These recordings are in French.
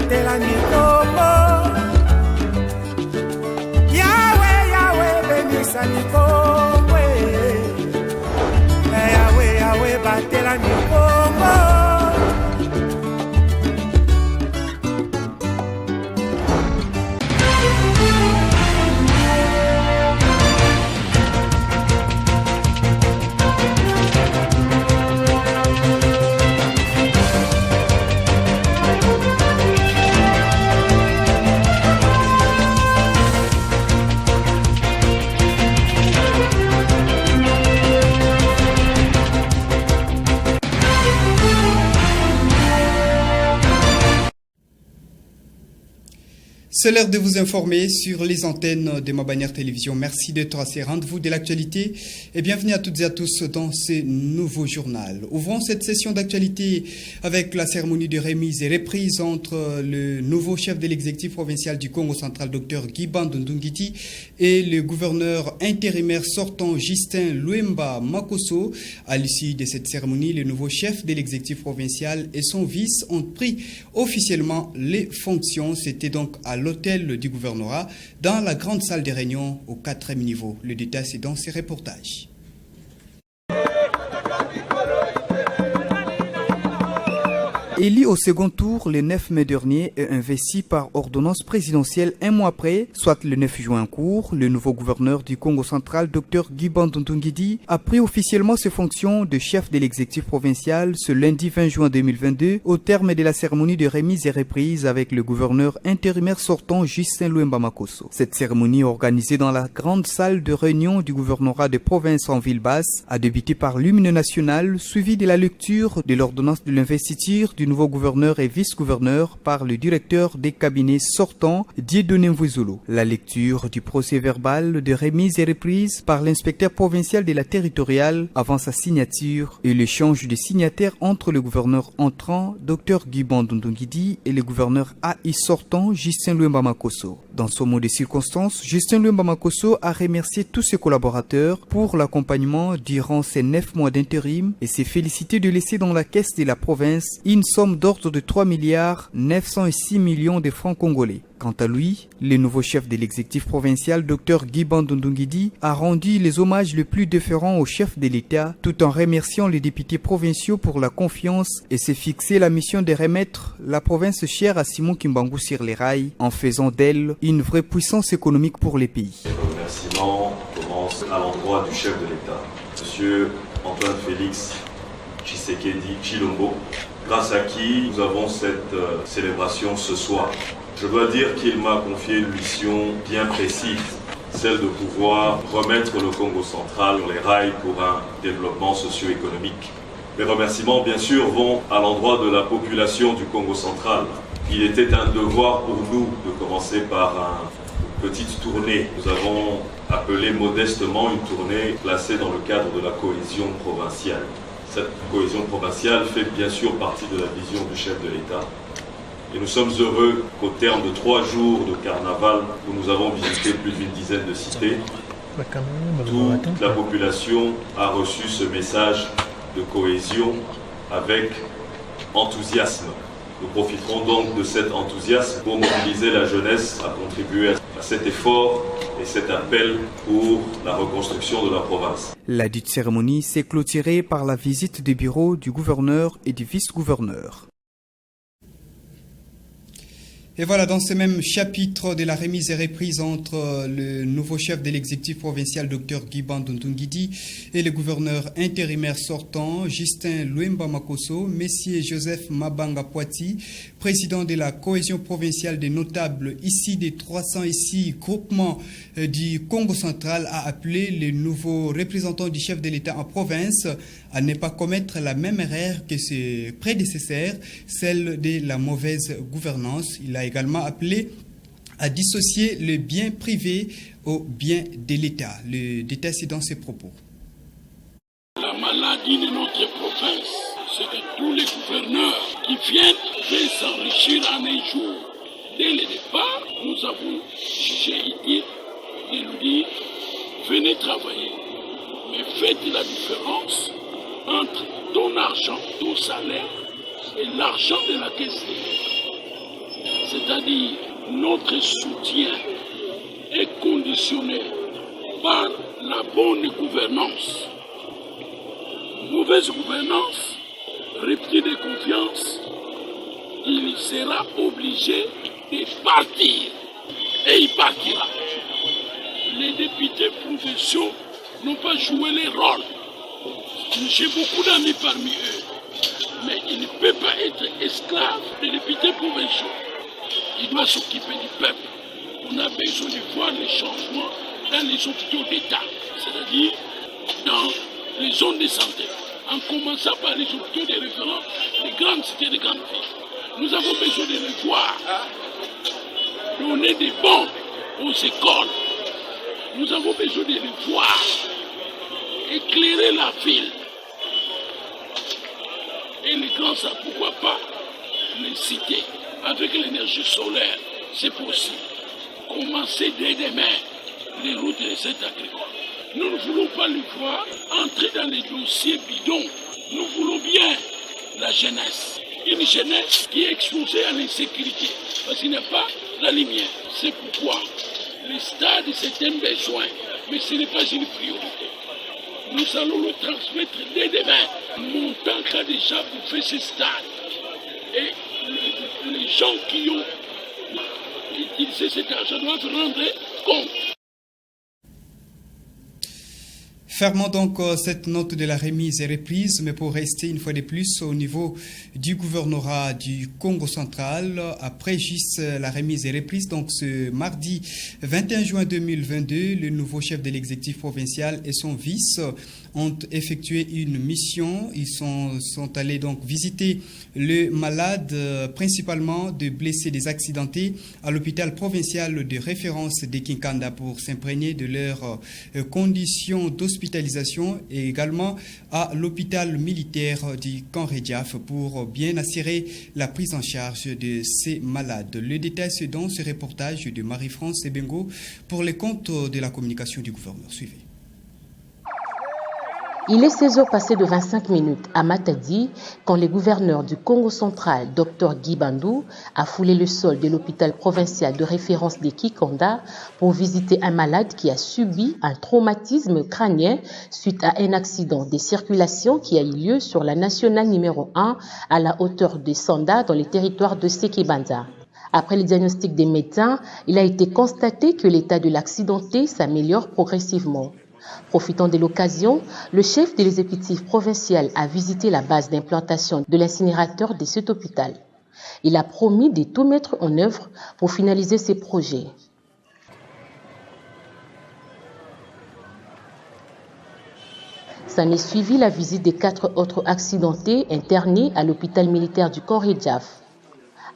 batela mikongo. Yahweh, Yahweh, bénissa mikongo. Yahweh, Yahweh, batela mikongo. C'est l'heure de vous informer sur les antennes de Ma Bannière Télévision. Merci d'être à ces rendez-vous de l'actualité et bienvenue à toutes et à tous dans ce nouveau journal. Ouvrons cette session d'actualité avec la cérémonie de remise et reprise entre le nouveau chef de l'exécutif provincial du Congo central, Dr Guiband Ndungiti, et le gouverneur intérimaire sortant, Justin Luemba Makosso. À l'issue de cette cérémonie, le nouveau chef de l'exécutif provincial et son vice ont pris officiellement les fonctions. C'était donc à l'hôtel du gouvernorat, dans la grande salle des réunions au 4e niveau. Le détail, c'est dans ces reportages. Élu au second tour le 9 mai dernier et investi par ordonnance présidentielle un mois après, soit le 9 juin en cours, le nouveau gouverneur du Congo central, Dr Guiband Ndungiti, a pris officiellement ses fonctions de chef de l'exécutif provincial ce lundi 20 juin 2022 au terme de la cérémonie de remise et reprise avec le gouverneur intérimaire sortant Justin Luemba Makosso. Cette cérémonie organisée dans la grande salle de réunion du gouvernorat de province en ville basse a débuté par l'hymne national suivi de la lecture de l'ordonnance de l'investiture du nouveau gouverneur et vice-gouverneur par le directeur des cabinets sortants, Dieudonné Mvuzulu. La lecture du procès verbal de remise et reprise par l'inspecteur provincial de la territoriale avant sa signature et l'échange de signataires entre le gouverneur entrant, Dr Guiband Ndungiti, et le gouverneur AI sortant, Justin Luemba Makosso. Dans ce mot de circonstance, Justin Luemba Makosso a remercié tous ses collaborateurs pour l'accompagnement durant ces 9 mois d'intérim et s'est félicité de laisser dans la caisse de la province une somme d'ordre de 3 milliards 906 millions de francs congolais. Quant à lui, le nouveau chef de l'exécutif provincial, Dr Guiband Ndungiti, a rendu les hommages les plus déférents au chef de l'État tout en remerciant les députés provinciaux pour la confiance et s'est fixé la mission de remettre la province chère à Simon Kimbangu sur les rails en faisant d'elle une vraie puissance économique pour les pays. Les remerciements commencent à l'endroit du chef de l'État, M. Antoine Félix Tshisekedi Tshilombo, grâce à qui nous avons cette célébration ce soir. Je dois dire qu'il m'a confié une mission bien précise, celle de pouvoir remettre le Congo central sur les rails pour un développement socio-économique. Mes remerciements, bien sûr, vont à l'endroit de la population du Congo central. Il était un devoir pour nous de commencer par une petite tournée. Nous avons appelé modestement une tournée placée dans le cadre de la cohésion provinciale. Cette cohésion provinciale fait bien sûr partie de la vision du chef de l'État. Et nous sommes heureux qu'au terme de 3 jours de carnaval, où nous avons visité plus d'une dizaine de cités, toute la population a reçu ce message de cohésion avec enthousiasme. Nous profiterons donc de cet enthousiasme pour mobiliser la jeunesse à contribuer à cet effort et cet appel pour la reconstruction de la province. La dite cérémonie s'est clôturée par la visite des bureaux du gouverneur et du vice-gouverneur. Et voilà, dans ce même chapitre de la remise et reprise entre le nouveau chef de l'exécutif provincial, Dr Guiband Ndungiti, et le gouverneur intérimaire sortant, Justin Luemba Makosso, Messieurs Joseph Mabanga Poiti, président de la cohésion provinciale des notables ici des 300 groupements du Congo central, a appelé les nouveaux représentants du chef de l'État en province à ne pas commettre la même erreur que ses prédécesseurs, celle de la mauvaise gouvernance. Il a également appelé à dissocier le bien privé au bien de l'État. Le détail, c'est dans ses propos. La maladie de notre province, c'est que tous les gouverneurs qui viennent veulent s'enrichir en un jour. Dès le départ, nous avons jugé utile de nous dire, venez travailler, mais faites la différence entre ton argent, ton salaire et l'argent de la caisse de l'État. c'est-à-dire notre soutien est conditionné par la bonne gouvernance. Mauvaise gouvernance, rupture de confiance, il sera obligé de partir. Et il partira. Les députés provinciaux n'ont pas joué les rôles. J'ai beaucoup d'amis parmi eux. Mais il ne peut pas être esclave des députés provinciaux. Il doit s'occuper du peuple. On a besoin de voir les changements dans les hôpitaux d'État, c'est-à-dire dans les zones de santé, en commençant par les hôpitaux de référence des grandes cités, des grandes villes. Nous avons besoin de les voir, donner des bons aux écoles. Nous avons besoin de les voir, éclairer la ville. Et les grands, ça, pourquoi pas les cités avec l'énergie solaire, c'est possible. Commencer dès demain les routes de cette agricole. Nous ne voulons pas les voir entrer dans les dossiers bidons. Nous voulons bien la jeunesse. Une jeunesse qui est exposée à l'insécurité parce qu'il n'y a pas la lumière. C'est pourquoi les stades, c'est un besoin, mais ce n'est pas une priorité. Nous allons le transmettre dès demain. Mon temps a déjà bouffé ce stade. Et les gens qui ont utilisé cet argent doivent rendre compte. Fermons donc cette note de la remise et reprise, mais pour rester une fois de plus au niveau du gouvernorat du Congo central, après juste la remise et reprise, donc ce mardi 21 juin 2022, le nouveau chef de l'exécutif provincial et son vice ont effectué une mission. Ils sont allés donc visiter le malade, principalement de blessés, des accidentés, à l'hôpital provincial de référence de Kinkanda pour s'imprégner de leurs conditions d'hospitalisation et également à l'hôpital militaire du Kanredjaf pour bien assurer la prise en charge de ces malades. Le détail, c'est dans ce reportage de Marie-France Ebengo pour les comptes de la communication du gouverneur. Suivez. Il est 16h passées de 25 minutes à Matadi quand le gouverneur du Congo central, Dr Guy Bandou, a foulé le sol de l'hôpital provincial de référence de Kinkanda pour visiter un malade qui a subi un traumatisme crânien suite à un accident de circulation qui a eu lieu sur la nationale numéro 1 à la hauteur de Sanda dans les territoires de Sekibanda. Après le diagnostic des médecins, il a été constaté que l'état de l'accidenté s'améliore progressivement. Profitant de l'occasion, le chef de l'exécutif provincial a visité la base d'implantation de l'incinérateur de cet hôpital. Il a promis de tout mettre en œuvre pour finaliser ses projets. S'en est suivi la visite des 4 autres accidentés internés à l'hôpital militaire du Kanredjaf.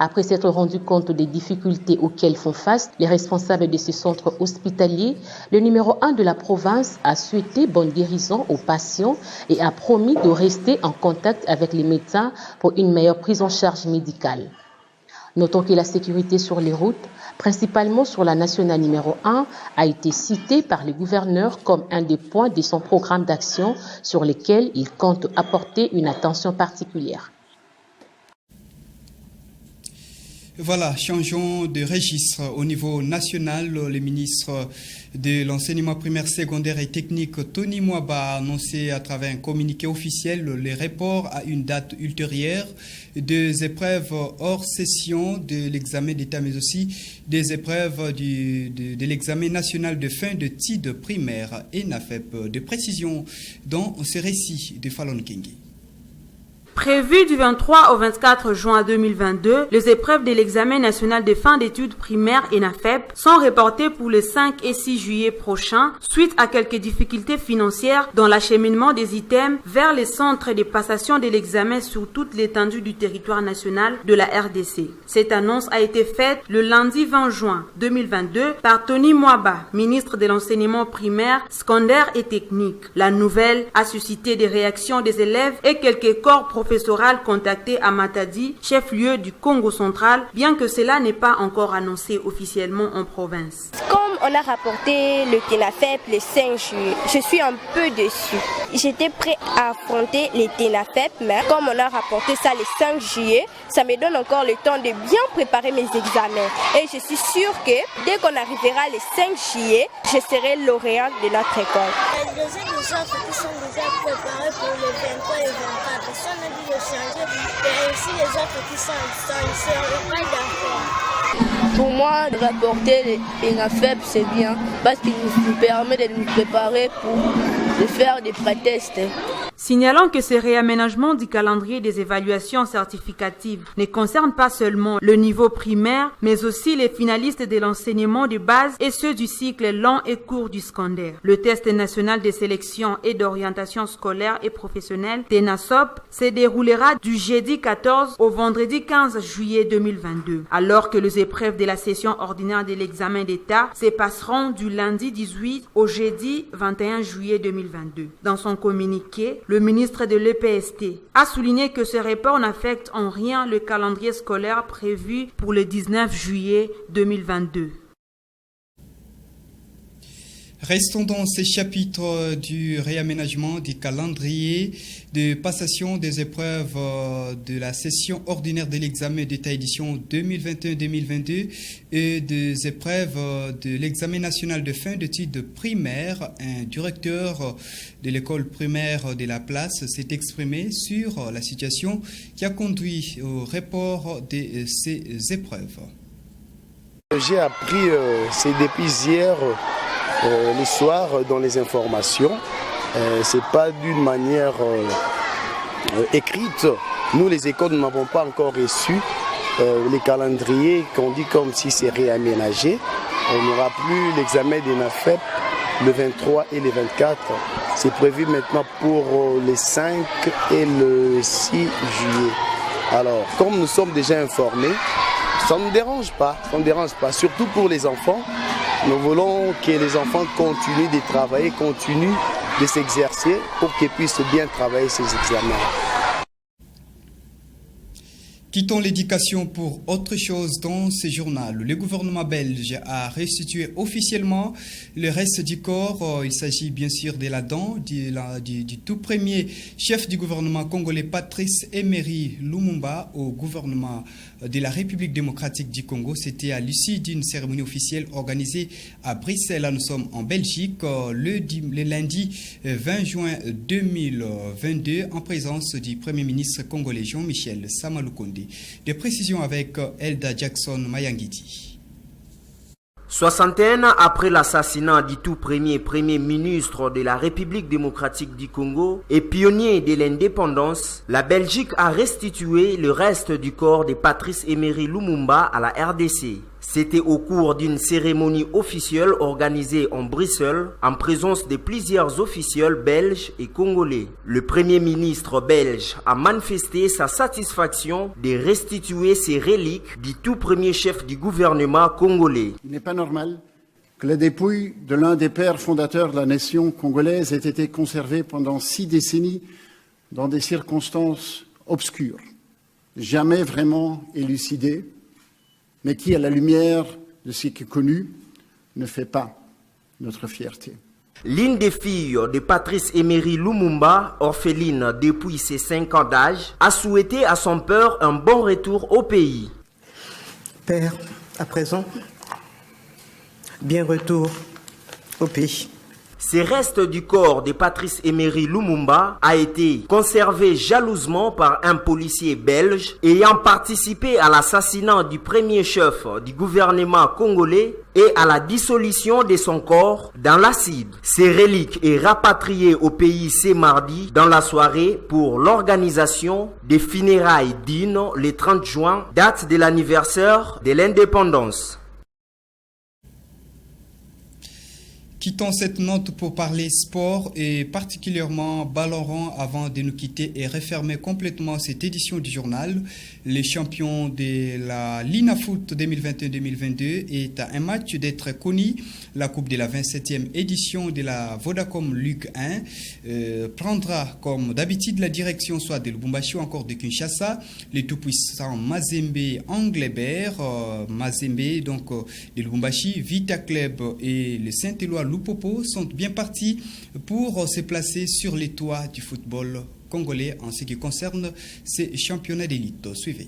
Après s'être rendu compte des difficultés auxquelles font face les responsables de ce centre hospitalier, le numéro 1 de la province a souhaité bonne guérison aux patients et a promis de rester en contact avec les médecins pour une meilleure prise en charge médicale. Notons que la sécurité sur les routes, principalement sur la nationale numéro 1, a été citée par le gouverneur comme un des points de son programme d'action sur lesquels il compte apporter une attention particulière. Voilà, changeons de registre. Au niveau national, le ministre de l'enseignement primaire, secondaire et technique, Tony Mwaba, a annoncé à travers un communiqué officiel le report à une date ultérieure des épreuves hors session de l'examen d'État, mais aussi des épreuves de l'examen national de fin de titre primaire et NAFEP. De précision dans ce récit de Fallon Kingi. Prévu du 23 au 24 juin 2022, les épreuves de l'examen national de fin d'études primaires et NAFEP sont reportées pour les 5 et 6 juillet prochains suite à quelques difficultés financières dans l'acheminement des items vers les centres de passation de l'examen sur toute l'étendue du territoire national de la RDC. Cette annonce a été faite le lundi 20 juin 2022 par Tony Mwaba, ministre de l'enseignement primaire, secondaire et technique. La nouvelle a suscité des réactions des élèves et quelques corps professionnels professoral contacté à Matadi, chef-lieu du Congo central, bien que cela n'est pas encore annoncé officiellement en province. Comme on a rapporté le TENAFEP le 5 juillet, je suis un peu déçue. J'étais prêt à affronter les TENAFEP, mais comme on a rapporté ça le 5 juillet, ça me donne encore le temps de bien préparer mes examens. Et je suis sûre que dès qu'on arrivera le 5 juillet, je serai lauréate de notre école. Les offres qui sont déjà préparées pour le 23 et le 24, si on a dû le changer, et aussi les offres qui sont ici, on n'est pas d'accord. Pour moi, rapporter les TENAFEP, c'est bien parce qu'il nous permet de nous préparer pour faire des pré-tests. Signalant que ce réaménagement du calendrier des évaluations certificatives ne concerne pas seulement le niveau primaire, mais aussi les finalistes de l'enseignement de base et ceux du cycle long et court du secondaire. Le test national de sélection et d'orientation scolaire et professionnelle, TENASOP, se déroulera du jeudi 14 au vendredi 15 juillet 2022, alors que les épreuves de la session ordinaire de l'examen d'État se passeront du lundi 18 au jeudi 21 juillet 2022. Dans son communiqué, le ministre de l'EPST a souligné que ce report n'affecte en rien le calendrier scolaire prévu pour le 19 juillet 2022. Restons dans ces chapitres du réaménagement du calendrier de passation des épreuves de la session ordinaire de l'examen d'État édition 2021-2022 et des épreuves de l'examen national de fin d'études primaires. Un directeur de l'école primaire de la place s'est exprimé sur la situation qui a conduit au report de ces épreuves. J'ai appris, c'est depuis hier, le soir, dans les informations. C'est pas d'une manière écrite. Nous, les écoles, nous n'avons pas encore reçu les calendriers qu'on dit comme si c'est réaménagé. On n'aura plus l'examen des NAFEP le 23 et le 24. C'est prévu maintenant pour les 5 et le 6 juillet. Alors, comme nous sommes déjà informés, ça ne nous dérange pas, surtout pour les enfants. Nous voulons que les enfants continuent de travailler, continuent de s'exercer pour qu'ils puissent bien travailler ces examens. Quittons l'éducation pour autre chose dans ce journal. Le gouvernement belge a restitué officiellement le reste du corps. Il s'agit bien sûr de la dent du tout premier chef du gouvernement congolais, Patrice Emery Lumumba, au gouvernement de la République démocratique du Congo. C'était à l'issue d'une cérémonie officielle organisée à Bruxelles. Là, nous sommes en Belgique le lundi 20 juin 2022 en présence du Premier ministre congolais Jean-Michel Samaloukonde. Des précisions avec Elda Jackson Mayangiti. 61 ans après l'assassinat du tout premier ministre de la République démocratique du Congo et pionnier de l'indépendance, la Belgique a restitué le reste du corps de Patrice Emery Lumumba à la RDC. C'était au cours d'une cérémonie officielle organisée en Bruxelles en présence de plusieurs officiels belges et congolais. Le Premier ministre belge a manifesté sa satisfaction de restituer ces reliques du tout premier chef du gouvernement congolais. Il n'est pas normal que les dépouilles de l'un des pères fondateurs de la nation congolaise aient été conservées pendant 6 décennies dans des circonstances obscures, jamais vraiment élucidées, mais qui, à la lumière de ce qui est connu, ne fait pas notre fierté. L'une des filles de Patrice Emery Lumumba, orpheline depuis ses 5 ans d'âge, a souhaité à son père un bon retour au pays. Père, à présent, bien retour au pays. Ces restes du corps de Patrice Emery Lumumba a été conservé jalousement par un policier belge ayant participé à l'assassinat du premier chef du gouvernement congolais et à la dissolution de son corps dans l'acide. Ces reliques est rapatriées au pays ce mardi dans la soirée pour l'organisation des funérailles dignes le 30 juin, date de l'anniversaire de l'indépendance. Quittons cette note pour parler sport et particulièrement ballon rond avant de nous quitter et refermer complètement cette édition du journal. Les champions de la Lina Foot 2021-2022 est à un match d'être connu. La coupe de la 27e édition de la Vodacom Ligue 1 prendra comme d'habitude la direction soit de Lubumbashi ou encore de Kinshasa. Les tout-puissants Mazembe Anglebert, Mazembe donc de Lubumbashi, Vita Club et le Saint-Éloi Lupopo sont bien partis pour se placer sur les toits du football congolais en ce qui concerne ces championnats d'élite. Suivez.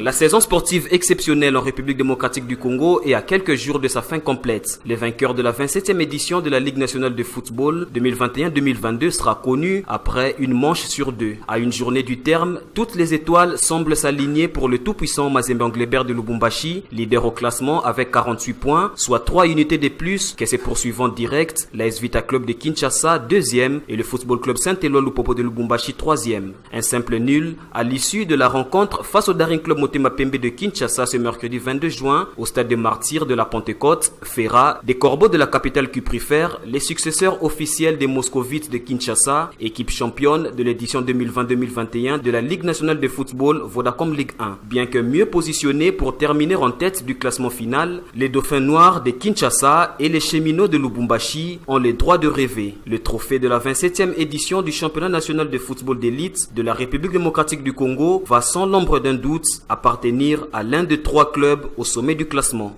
La saison sportive exceptionnelle en République démocratique du Congo est à quelques jours de sa fin complète. Les vainqueurs de la 27e édition de la Ligue nationale de football 2021-2022 sera connu après une manche sur deux. À une journée du terme, toutes les étoiles semblent s'aligner pour le tout-puissant Mazembe Anglebert de Lubumbashi, leader au classement avec 48 points, soit 3 unités de plus que ses poursuivants directs, l'AS Vita Club de Kinshasa, 2e, et le Football Club Saint-Éloi Lupopo de Lubumbashi, 3e. Un simple nul à l'issue de la rencontre face au Daring Club Motema Pembe de Kinshasa ce mercredi 22 juin au stade des Martyrs de la Pentecôte, fera des Corbeaux de la capitale cuprifère les successeurs officiels des Moscovites de Kinshasa, équipe championne de l'édition 2020-2021 de la Ligue nationale de football Vodacom Ligue 1. Bien que mieux positionnés pour terminer en tête du classement final, les Dauphins noirs de Kinshasa et les Cheminots de Lubumbashi ont le droit de rêver. Le trophée de la 27e édition du championnat national de football d'élite de la République démocratique du Congo va sans l'ombre d'un doute appartenir à l'un des 3 clubs au sommet du classement.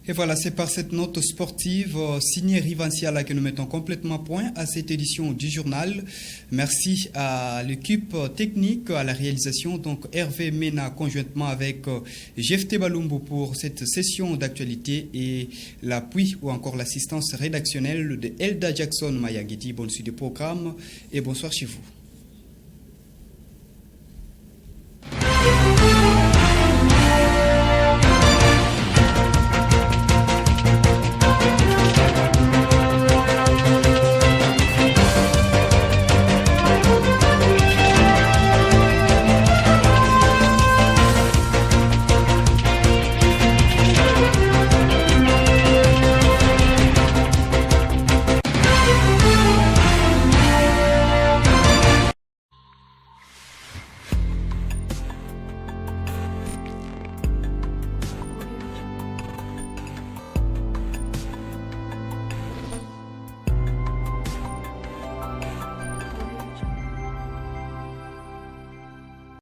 Et voilà, c'est par cette note sportive signée Rivanciala que nous mettons complètement point à cette édition du journal. Merci à l'équipe technique, à la réalisation, donc Hervé Mena conjointement avec Jefté Balumbo pour cette session d'actualité et l'appui ou encore l'assistance rédactionnelle de Elda Jackson Mayagiti. Bonne suite du programme et bonsoir chez vous.